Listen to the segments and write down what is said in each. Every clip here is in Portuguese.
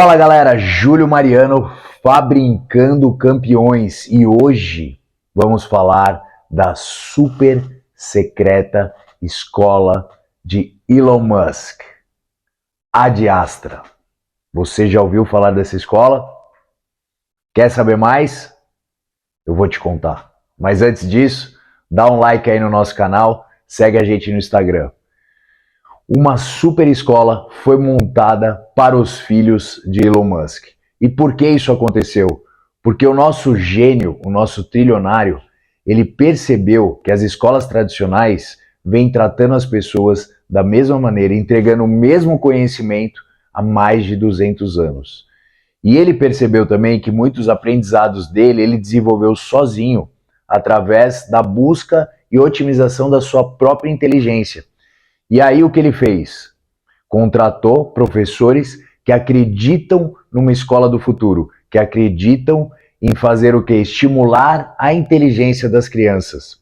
Fala galera, Júlio Mariano, Fabricando Campeões, e hoje vamos falar da super secreta escola de Elon Musk, Ad Astra. Você já ouviu falar dessa escola? Quer saber mais? Eu vou te contar. Mas antes disso, dá um like aí no nosso canal, segue a gente no Instagram. Uma super escola foi montada para os filhos de Elon Musk. E por que isso aconteceu? Porque o nosso gênio, o nosso trilionário, ele percebeu que as escolas tradicionais vêm tratando as pessoas da mesma maneira, entregando o mesmo conhecimento há mais de 200 anos. E ele percebeu também que muitos aprendizados dele ele desenvolveu sozinho, através da busca e otimização da sua própria inteligência. E aí o que ele fez? Contratou professores que acreditam numa escola do futuro, que acreditam em fazer o quê? Estimular a inteligência das crianças.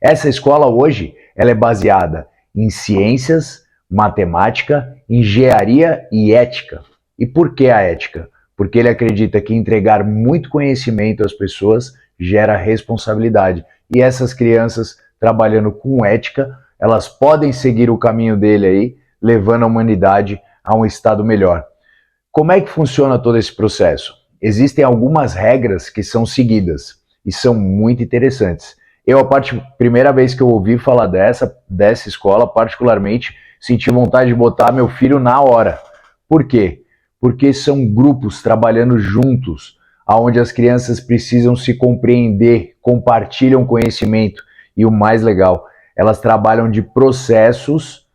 Essa escola hoje, ela é baseada em ciências, matemática, engenharia e ética. E por que a ética? Porque ele acredita que entregar muito conhecimento às pessoas gera responsabilidade. E essas crianças, trabalhando com ética, elas podem seguir o caminho dele aí, levando a humanidade a um estado melhor. Como é que funciona todo esse processo? Existem algumas regras que são seguidas e são muito interessantes. Eu, primeira vez que eu ouvi falar dessa escola, particularmente, senti vontade de botar meu filho na hora. Por quê? Porque são grupos trabalhando juntos, onde as crianças precisam se compreender, compartilham conhecimento e o mais legal, elas trabalham de processos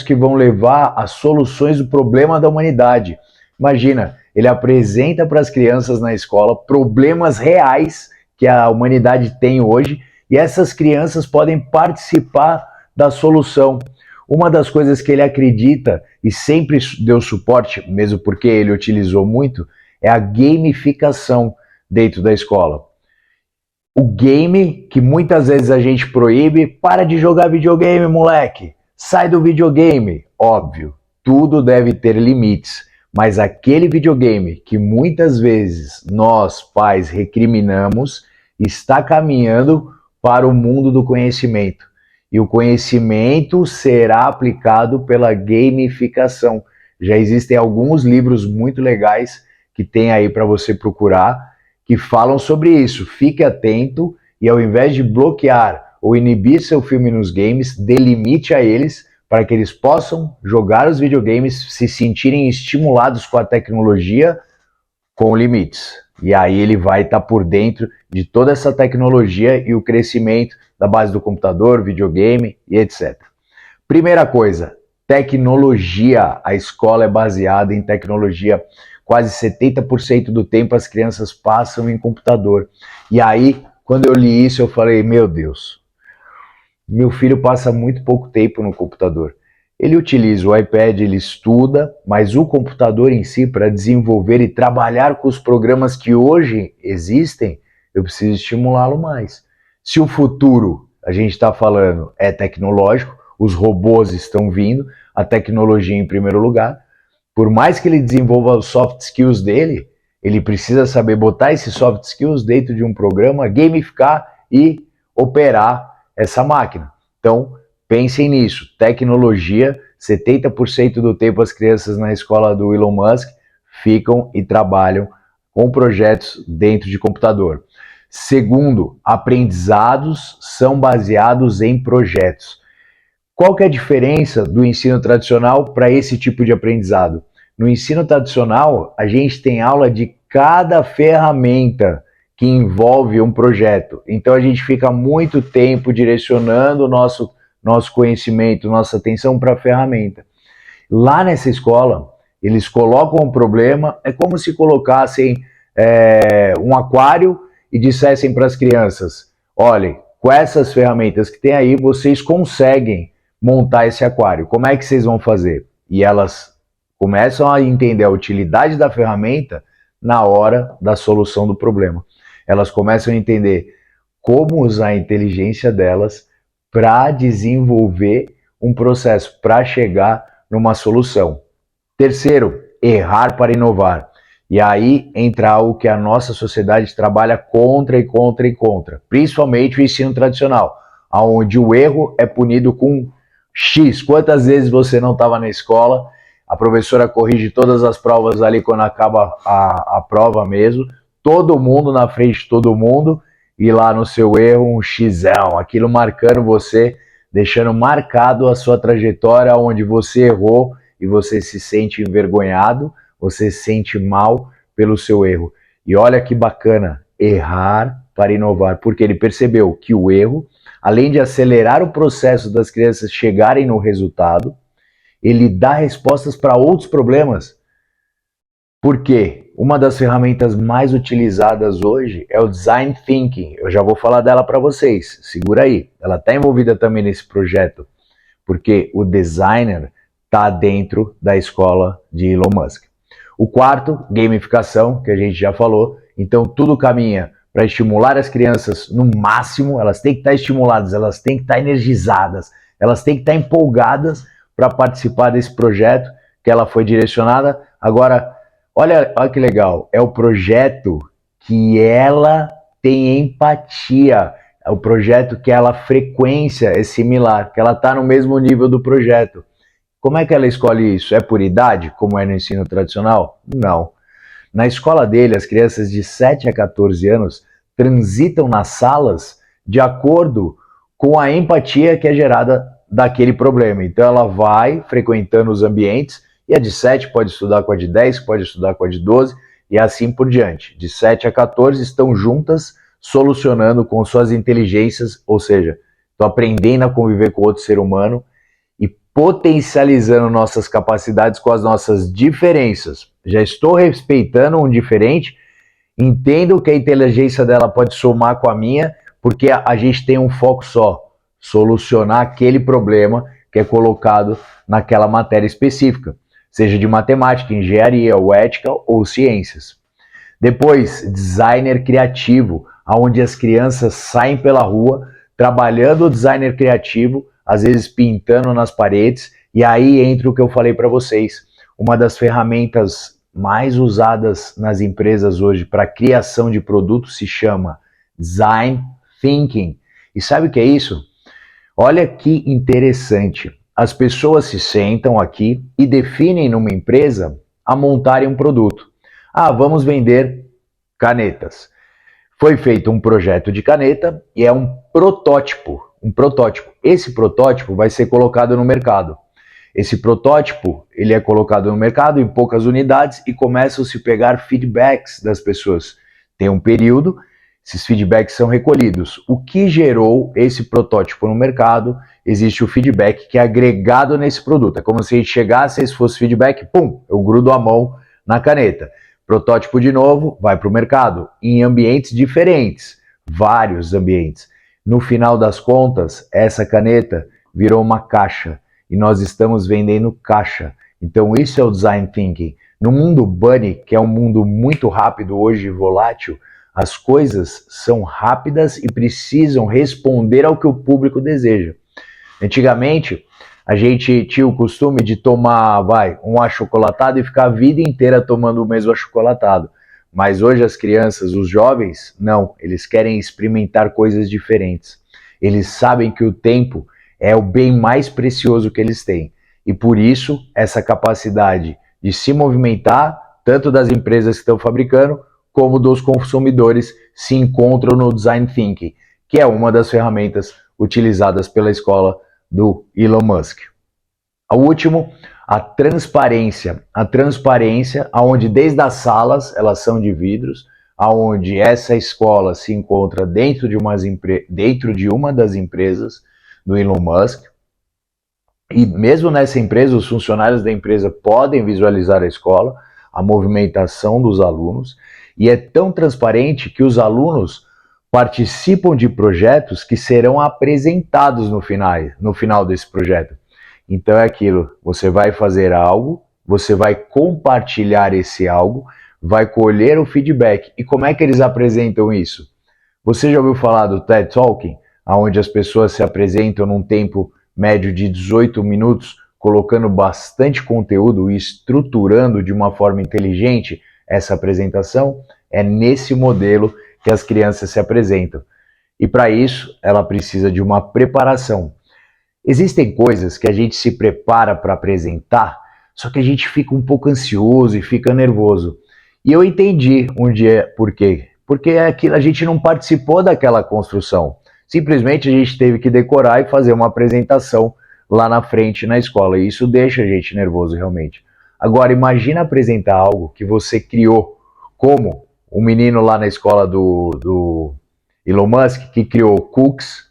que vão levar a soluções do problema da humanidade. Imagina, ele apresenta para as crianças na escola problemas reais que a humanidade tem hoje e essas crianças podem participar da solução. Uma das coisas que ele acredita e sempre deu suporte, mesmo porque ele utilizou muito, é a gamificação dentro da escola. O game, que muitas vezes a gente proíbe, para de jogar videogame, moleque, sai do videogame. Óbvio, tudo deve ter limites, mas aquele videogame que muitas vezes nós, pais, recriminamos, está caminhando para o mundo do conhecimento. E o conhecimento será aplicado pela gamificação. Já existem alguns livros muito legais que tem aí para você procurar, que falam sobre isso. Fique atento e ao invés de bloquear ou inibir seu filme nos games, dê limite a eles para que eles possam jogar os videogames, se sentirem estimulados com a tecnologia com limites. E aí ele vai estar por dentro de toda essa tecnologia e o crescimento da base do computador, videogame e etc. Primeira coisa, tecnologia. A escola é baseada em tecnologia. Quase 70% do tempo as crianças passam em computador. E aí, quando eu li isso, eu falei, meu Deus, meu filho passa muito pouco tempo no computador. Ele utiliza o iPad, ele estuda, mas o computador em si, para desenvolver e trabalhar com os programas que hoje existem, eu preciso estimulá-lo mais. Se o futuro, a gente está falando, é tecnológico, os robôs estão vindo, a tecnologia em primeiro lugar, por mais que ele desenvolva os soft skills dele, ele precisa saber botar esses soft skills dentro de um programa, gamificar e operar essa máquina. Então, pensem nisso. Tecnologia, 70% do tempo as crianças na escola do Elon Musk ficam e trabalham com projetos dentro de computador. Segundo, aprendizados são baseados em projetos. Qual que é a diferença do ensino tradicional para esse tipo de aprendizado? No ensino tradicional, a gente tem aula de cada ferramenta que envolve um projeto. Então a gente fica muito tempo direcionando o nosso conhecimento, nossa atenção para a ferramenta. Lá nessa escola, eles colocam um problema, é como se colocassem um aquário e dissessem para as crianças, olhem, com essas ferramentas que tem aí, vocês conseguem montar esse aquário. Como é que vocês vão fazer? E elas começam a entender a utilidade da ferramenta na hora da solução do problema. Elas começam a entender como usar a inteligência delas para desenvolver um processo, para chegar numa solução. Terceiro, errar para inovar. E aí entra algo que a nossa sociedade trabalha contra e contra e contra, principalmente o ensino tradicional, onde o erro é punido com X. Quantas vezes você não estava na escola, a professora corrige todas as provas ali quando acaba a prova mesmo, todo mundo na frente de todo mundo, e lá no seu erro um Xão, aquilo marcando você, deixando marcado a sua trajetória onde você errou e você se sente envergonhado, você se sente mal pelo seu erro. E olha que bacana, errar para inovar, porque ele percebeu que o erro, além de acelerar o processo das crianças chegarem no resultado, ele dá respostas para outros problemas. Por quê? Uma das ferramentas mais utilizadas hoje é o Design Thinking. Eu já vou falar dela para vocês. Segura aí. Ela está envolvida também nesse projeto, porque o designer está dentro da escola de Elon Musk. O quarto, gamificação, que a gente já falou. Então tudo caminha para estimular as crianças no máximo. Elas têm que estar estimuladas, elas têm que estar energizadas, elas têm que estar empolgadas para participar desse projeto que ela foi direcionada. Agora, olha que legal, é o projeto que ela tem empatia, é o projeto que ela frequência é similar, que ela está no mesmo nível do projeto. Como é que ela escolhe isso? É por idade, como é no ensino tradicional? Não. Na escola dele, as crianças de 7 a 14 anos transitam nas salas de acordo com a empatia que é gerada daquele problema. Então ela vai frequentando os ambientes e a de 7 pode estudar com a de 10, pode estudar com a de 12 e assim por diante. De 7 a 14 estão juntas solucionando com suas inteligências, ou seja, estão aprendendo a conviver com outro ser humano e potencializando nossas capacidades com as nossas diferenças. Já estou respeitando um diferente, entendo que a inteligência dela pode somar com a minha, porque a gente tem um foco só, solucionar aquele problema que é colocado naquela matéria específica, seja de matemática, engenharia, ou ética ou ciências. Depois, designer criativo, onde as crianças saem pela rua trabalhando o designer criativo, às vezes pintando nas paredes, e aí entra o que eu falei para vocês. Uma das ferramentas mais usadas nas empresas hoje para criação de produtos se chama Design Thinking. E sabe o que é isso? Olha que interessante. As pessoas se sentam aqui e definem numa empresa a montarem um produto. Ah, vamos vender canetas. Foi feito um projeto de caneta e é um protótipo. Esse protótipo vai ser colocado no mercado. Esse protótipo, ele é colocado no mercado em poucas unidades e começam a se pegar feedbacks das pessoas. Tem um período, esses feedbacks são recolhidos. O que gerou esse protótipo no mercado? Existe o feedback que é agregado nesse produto. É como se a gente chegasse, se fosse feedback, pum, eu grudo a mão na caneta. Protótipo de novo, vai para o mercado, em ambientes diferentes, vários ambientes. No final das contas, essa caneta virou uma caixa e nós estamos vendendo caixa. Então isso é o Design Thinking. No mundo bunny, que é um mundo muito rápido hoje e volátil, as coisas são rápidas e precisam responder ao que o público deseja. Antigamente, a gente tinha o costume de tomar, um achocolatado e ficar a vida inteira tomando o mesmo achocolatado. Mas hoje as crianças, os jovens, não, eles querem experimentar coisas diferentes. Eles sabem que o tempo é o bem mais precioso que eles têm. E por isso, essa capacidade de se movimentar, tanto das empresas que estão fabricando, como dos consumidores, se encontram no Design Thinking, que é uma das ferramentas utilizadas pela escola do Elon Musk. O último, a transparência. A transparência, onde desde as salas, elas são de vidros, onde essa escola se encontra dentro de uma das empresas do Elon Musk. E mesmo nessa empresa, os funcionários da empresa podem visualizar a escola, a movimentação dos alunos, e é tão transparente que os alunos participam de projetos que serão apresentados no final desse projeto. Então é aquilo, você vai fazer algo, você vai compartilhar esse algo, vai colher o feedback. E como é que eles apresentam isso? Você já ouviu falar do TED Talking, onde as pessoas se apresentam num tempo médio de 18 minutos colocando bastante conteúdo e estruturando de uma forma inteligente essa apresentação, é nesse modelo que as crianças se apresentam. E para isso, ela precisa de uma preparação. Existem coisas que a gente se prepara para apresentar, só que a gente fica um pouco ansioso e fica nervoso. E eu entendi um dia por quê. Porque aquilo, a gente não participou daquela construção. Simplesmente a gente teve que decorar e fazer uma apresentação lá na frente na escola. E isso deixa a gente nervoso realmente. Agora, imagina apresentar algo que você criou, como o menino lá na escola do Elon Musk, que criou cookies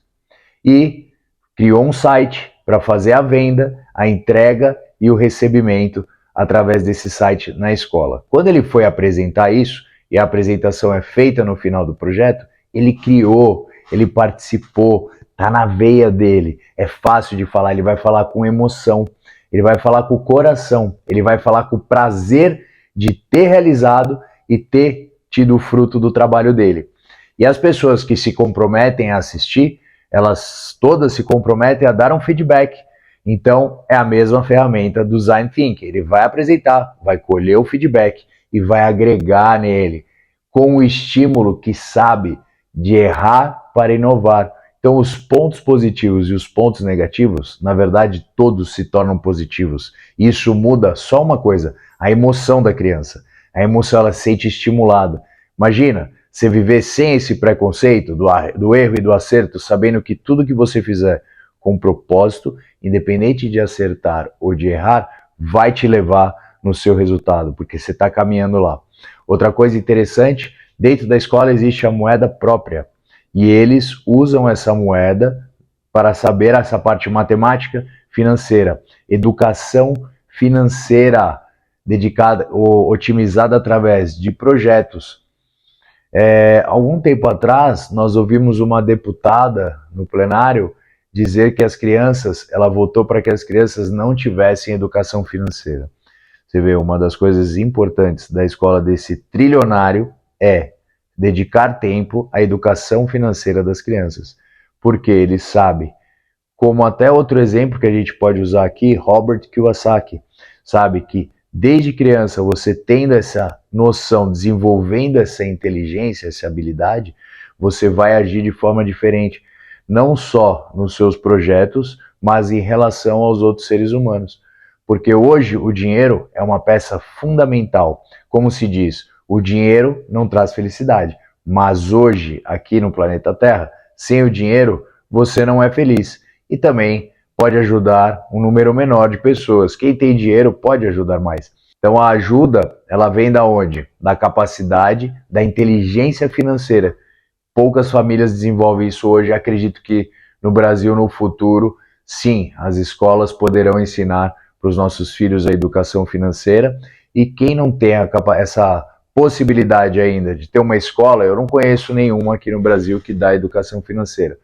e criou um site para fazer a venda, a entrega e o recebimento através desse site na escola. Quando ele foi apresentar isso, e a apresentação é feita no final do projeto, ele criou, ele participou, tá na veia dele, é fácil de falar, ele vai falar com emoção, ele vai falar com o coração, ele vai falar com o prazer de ter realizado e ter tido o fruto do trabalho dele. E as pessoas que se comprometem a assistir, elas todas se comprometem a dar um feedback. Então, é a mesma ferramenta do Design Thinking. Ele vai apresentar, vai colher o feedback e vai agregar nele, com o estímulo que sabe de errar para inovar. Então, os pontos positivos e os pontos negativos, na verdade, todos se tornam positivos. Isso muda só uma coisa, a emoção da criança. A emoção, ela se sente estimulada. Imagina, você viver sem esse preconceito do erro e do acerto, sabendo que tudo que você fizer com propósito, independente de acertar ou de errar, vai te levar no seu resultado, porque você está caminhando lá. Outra coisa interessante, dentro da escola existe a moeda própria, e eles usam essa moeda para saber essa parte matemática financeira, educação financeira, dedicada ou otimizada através de projetos. Algum tempo atrás, nós ouvimos uma deputada no plenário dizer que ela votou para que as crianças não tivessem educação financeira. Você vê, uma das coisas importantes da escola desse trilionário é dedicar tempo à educação financeira das crianças, porque ele sabe, como até outro exemplo que a gente pode usar aqui, Robert Kiyosaki, sabe que desde criança você tendo essa noção, desenvolvendo essa inteligência, essa habilidade, você vai agir de forma diferente, não só nos seus projetos, mas em relação aos outros seres humanos. Porque hoje o dinheiro é uma peça fundamental. Como se diz, o dinheiro não traz felicidade, mas hoje, aqui no planeta Terra, sem o dinheiro, você não é feliz. E também pode ajudar um número menor de pessoas. Quem tem dinheiro pode ajudar mais. Então a ajuda, ela vem da onde? Da capacidade, da inteligência financeira. Poucas famílias desenvolvem isso hoje. Acredito que no Brasil, no futuro, sim, as escolas poderão ensinar para os nossos filhos a educação financeira. E quem não tem essa possibilidade ainda de ter uma escola, eu não conheço nenhuma aqui no Brasil que dá educação financeira.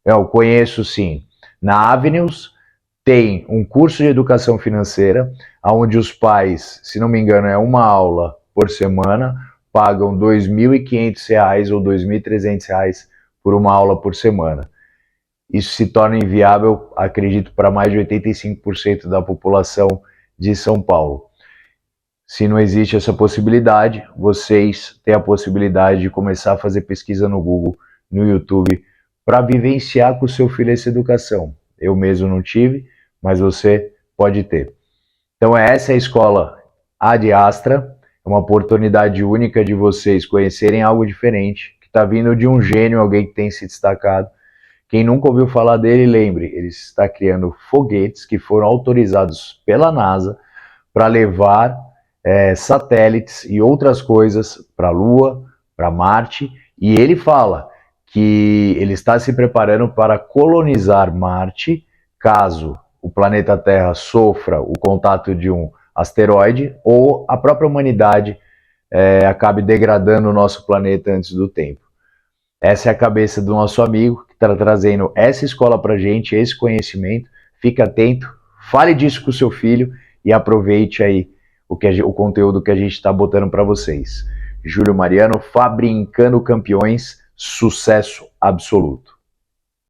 Eu conheço sim. Na Avenues tem um curso de educação financeira, onde os pais, se não me engano, é uma aula por semana, pagam R$ 2.500 ou R$ 2.300 por uma aula por semana. Isso se torna inviável, acredito, para mais de 85% da população de São Paulo. Se não existe essa possibilidade, vocês têm a possibilidade de começar a fazer pesquisa no Google, no YouTube, para vivenciar com o seu filho essa educação. Eu mesmo não tive, mas você pode ter. Então essa é a escola Ad Astra, é uma oportunidade única de vocês conhecerem algo diferente, que está vindo de um gênio, alguém que tem se destacado. Quem nunca ouviu falar dele, lembre, ele está criando foguetes que foram autorizados pela NASA para levar satélites e outras coisas para a Lua, para Marte, e ele fala que ele está se preparando para colonizar Marte, caso o planeta Terra sofra o contato de um asteroide ou a própria humanidade acabe degradando o nosso planeta antes do tempo. Essa é a cabeça do nosso amigo que está trazendo essa escola para a gente, esse conhecimento. Fique atento, fale disso com o seu filho e aproveite aí o conteúdo que a gente está botando para vocês. Júlio Mariano, Fabrincando Campeões, sucesso absoluto.